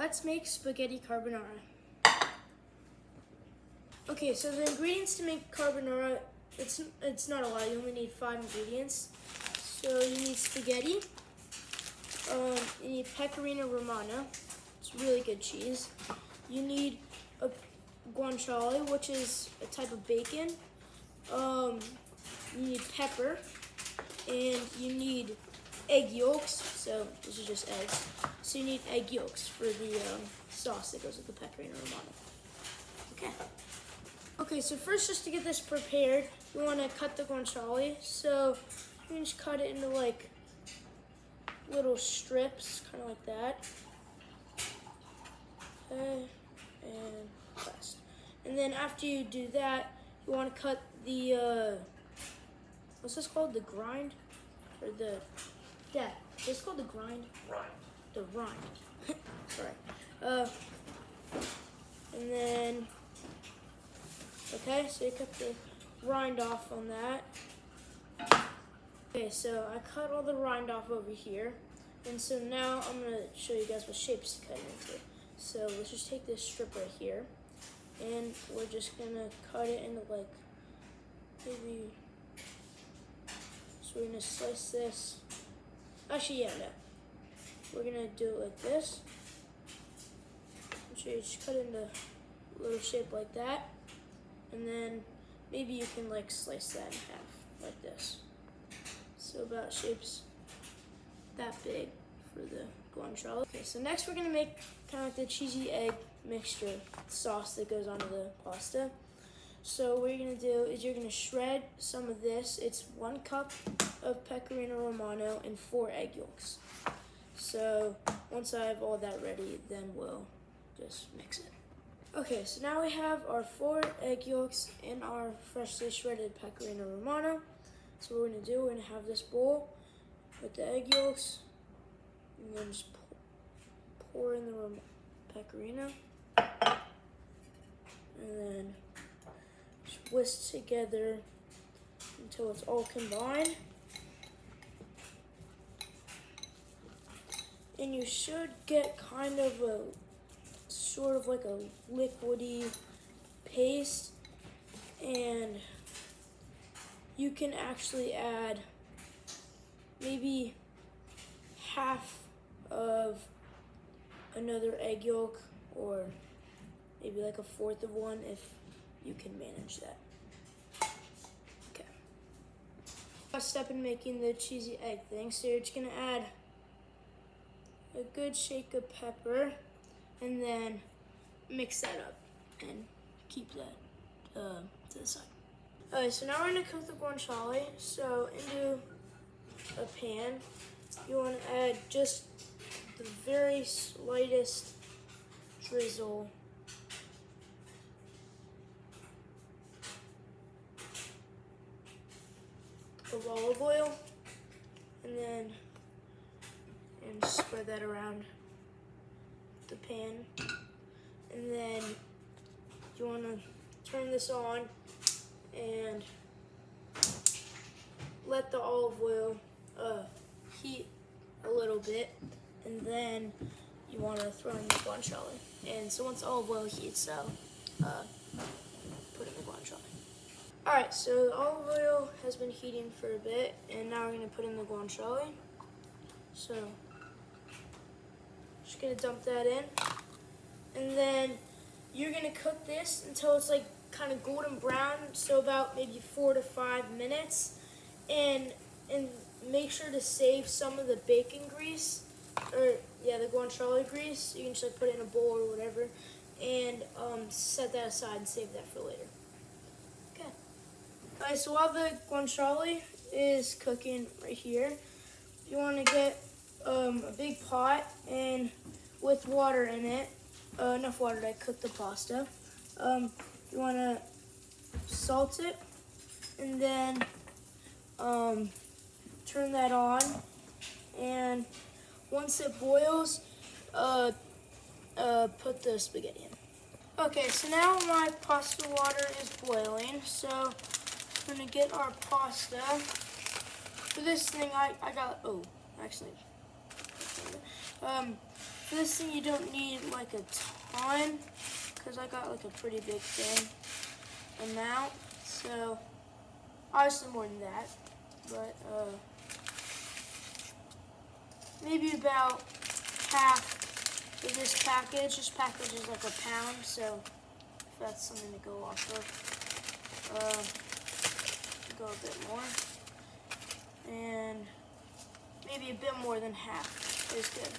let's make spaghetti carbonara. Okay, so the ingredients to make carbonara, it's not a lot. You only need 5 ingredients. So you need spaghetti. You need pecorino romano. It's really good cheese. You need a guanciale, which is a type of bacon. You need pepper, and you need egg yolks. So these are just eggs. So you need egg yolks for the sauce that goes with the pecorino romano. Okay. Okay, so first, just to get this prepared, you want to cut the guanciale. So you can just cut it into like little strips, kind of like that. Okay, and press. And then after you do that, you want to cut the what's this called? The grind, or the It's called the grind. Rind. The rind. Sorry. And then. Okay, so you cut the rind off on that. Okay, so I cut all the rind off over here. And so now I'm going to show you guys what shapes to cut it into. So let's just take this strip right here. And we're just going to cut it into like, maybe, so we're going to slice this. Actually, yeah, no. We're going to do it like this. So you just cut it into a little shape like that. And then maybe you can like slice that in half like this. So about shapes that big for the guanciale. Okay, so next we're gonna make kind of like the cheesy egg mixture sauce that goes onto the pasta. So what you're gonna do is you're gonna shred some of this. It's 1 cup of pecorino romano and 4 egg yolks. So once I have all that ready, then we'll just mix it. Okay, so now we have our 4 egg yolks and our freshly shredded pecorino romano. So what we're gonna do, we're gonna have this bowl with the egg yolks, and then just pour in the pecorino, and then just whisk together until it's all combined. And you should get kind of a sort of like a liquidy paste, and you can actually add maybe half of another egg yolk, or maybe like 1/4 of one if you can manage that. Okay. Last step in making the cheesy egg thing, so you're just gonna add a good shake of pepper, and then mix that up and keep that to the side. Alright, so now we're gonna cook the guanciale. So into a pan, you want to add just the very slightest drizzle of olive oil, and spread that around the pan. And then you want to turn this on and let the olive oil heat a little bit, and then you want to throw in the guanciale. And so once olive oil heats up, put in the guanciale. Alright, so the olive oil has been heating for a bit, and now we're going to put in the guanciale. So just going to dump that in, and then you're going to cook this until it's like kind of golden brown, so about maybe 4 to 5 minutes, and make sure to save some of the bacon grease, or yeah, the guanciale grease. You can just like put it in a bowl or whatever, and set that aside and save that for later. Okay. Alright, so while the guanciale is cooking right here, you want to get a big pot and with water in it, enough water to cook the pasta. You want to salt it, and then turn that on, and once it boils, put the spaghetti in. Okay, so now my pasta water is boiling, so we're gonna get our pasta. For this thing, I got, oh, actually, For this thing, you don't need like a ton, because I got like a pretty big thing amount. So obviously more than that, but maybe about half of this package. This package is like a pound, so if that's something to go off of. Go a bit more, and maybe a bit more than half is good.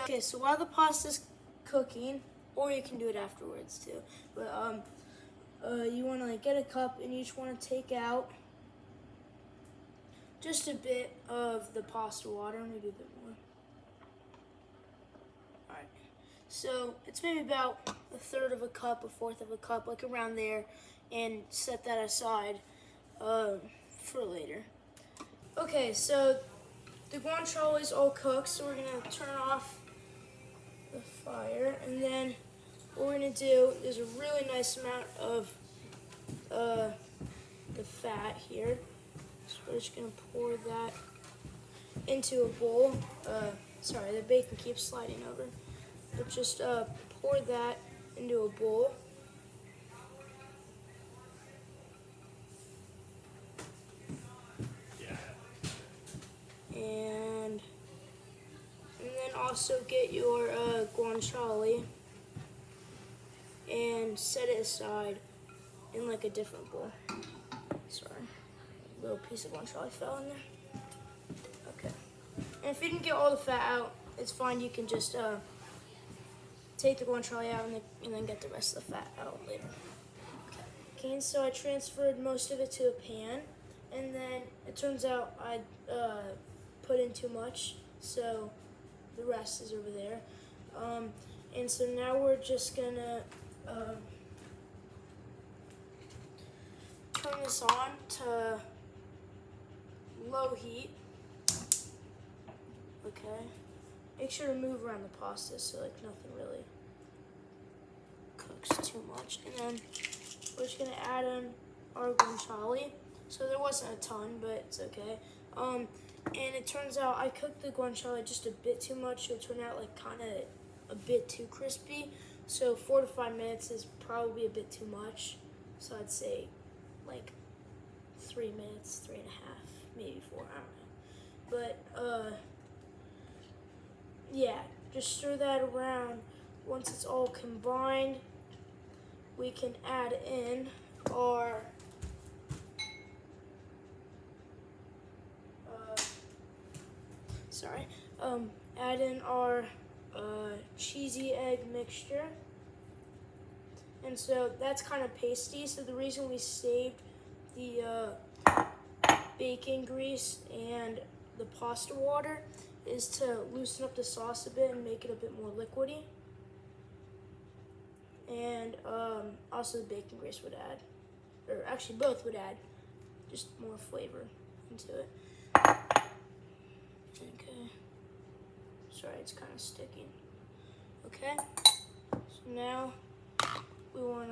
Okay, so while the pasta's cooking, or you can do it afterwards too, but you want to like get a cup and you just want to take out just a bit of the pasta water, maybe a bit more. Alright, so it's maybe about a third of a cup, a fourth of a cup, like around there, and set that aside for later. Okay, so the guanciale is all cooked, so we're gonna turn off the fire, and then what we're gonna do is a really nice amount of the fat here. So we're just gonna pour that into a bowl. Sorry, the bacon keeps sliding over. But just pour that into a bowl. And then also get your guanciale and set it aside in like a different bowl. Sorry, a little piece of guanciale fell in there. Okay, and if you didn't get all the fat out, it's fine. You can just take the guanciale out and then get the rest of the fat out later. Okay, and so I transferred most of it to a pan, and then it turns out I put in too much, so the rest is over there. And so now we're just gonna turn this on to low heat. Okay. Make sure to move around the pasta so like nothing really cooks too much. And then we're just gonna add in our guanciale. So there wasn't a ton, but it's okay. And it turns out I cooked the guanciale just a bit too much, so it turned out like kind of a bit too crispy. So 4 to 5 minutes is probably a bit too much. So I'd say like 3 minutes, 3.5, maybe 4, I don't know. But yeah, just stir that around. Once it's all combined, we can add in our add in our cheesy egg mixture. And so that's kind of pasty, so the reason we saved the bacon grease and the pasta water is to loosen up the sauce a bit and make it a bit more liquidy. And also the bacon grease would add, or actually both would add just more flavor into it. Okay. Sorry, it's kind of sticking. Okay. So now we want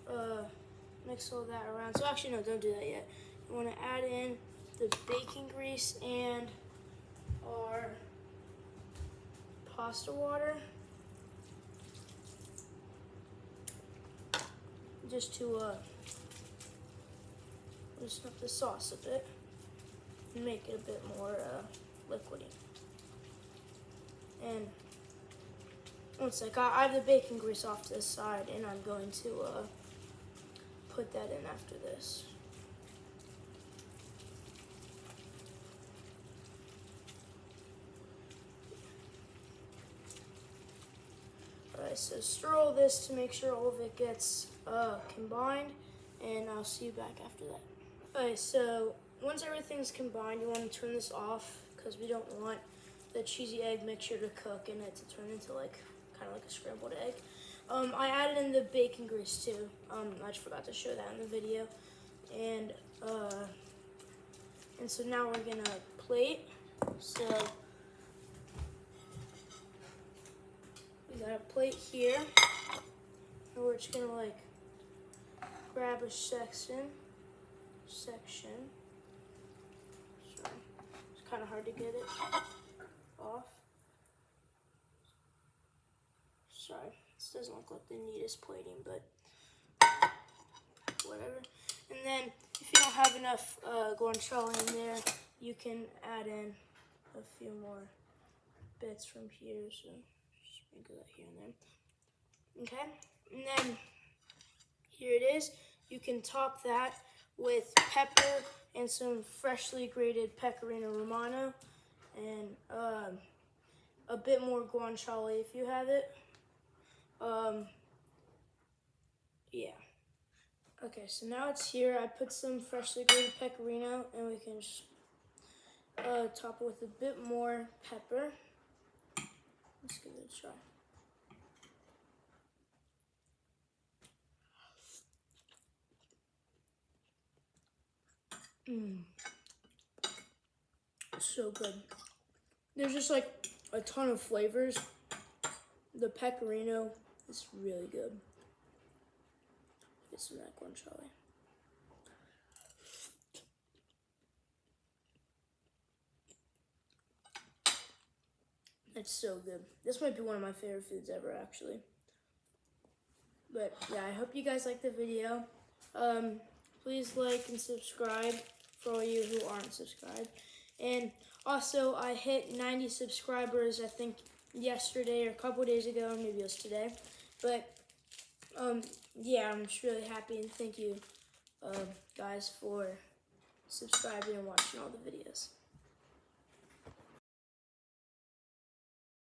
to mix all that around. So actually, no, don't do that yet. You want to add in the bacon grease and our pasta water, just to loosen up the sauce a bit and make it a bit more liquidy. And one sec, I have the bacon grease off to the side, and I'm going to put that in after this. Alright, so stir all this to make sure all of it gets combined, and I'll see you back after that. Alright, so once everything's combined, you want to turn this off because we don't want the cheesy egg mixture to cook and it to turn into like kind of like a scrambled egg. I added in the bacon grease too. I just forgot to show that in the video. And so now we're gonna plate. So we got a plate here, and we're just gonna like grab a section. Sorry. kind of hard to get it off. Sorry, this doesn't look like the neatest plating, but whatever. And then if you don't have enough guanciale in there, you can add in a few more bits from here. So sprinkle that here and there. Okay, and then here it is. You can top that with pepper and some freshly grated pecorino romano and a bit more guanciale if you have it. Yeah. Okay, so now it's here. I put some freshly grated pecorino, and we can just top it with a bit more pepper. Let's give it a try. So good. There's just like a ton of flavors. The pecorino is really good. Get some of that guanciale. It's so good. This might be one of my favorite foods ever, actually. But yeah, I hope you guys liked the video. Please like and subscribe for all you who aren't subscribed. And also, I hit 90 subscribers, I think, yesterday or a couple days ago, maybe it was today. But yeah, I'm just really happy, and thank you guys for subscribing and watching all the videos.